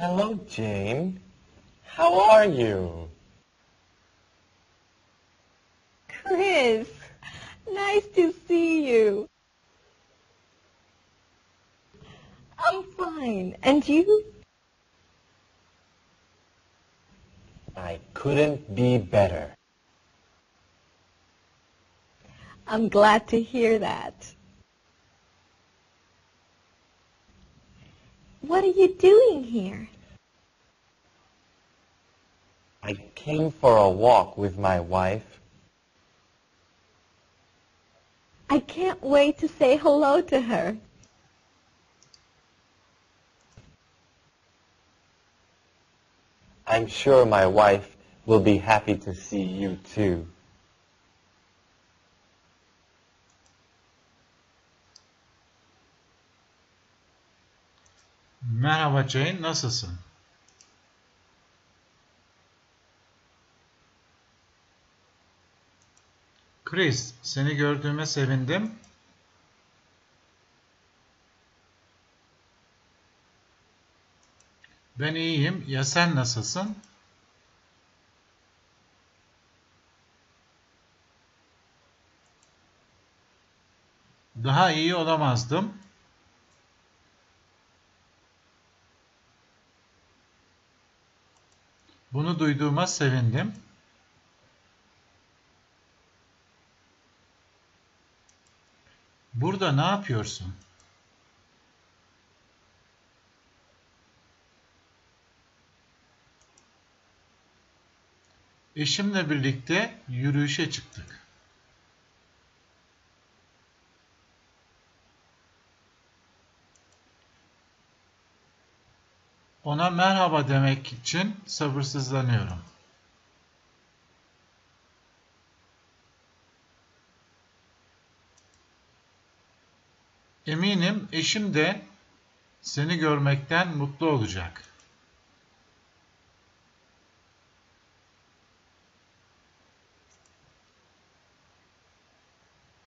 Hello, Jane. How are you? Chris, nice to see you. I'm fine. And you? I couldn't be better. I'm glad to hear that. What are you doing here? I came for a walk with my wife. I can't wait to say hello to her. I'm sure my wife will be happy to see you too. Merhaba Jane, nasılsın? Chris, seni gördüğüme sevindim. Ben iyiyim, ya sen nasılsın? Daha iyi olamazdım. Bunu duyduğuma sevindim. Burada ne yapıyorsun? Eşimle birlikte yürüyüşe çıktık. Ona merhaba demek için sabırsızlanıyorum. Eminim eşim de seni görmekten mutlu olacak.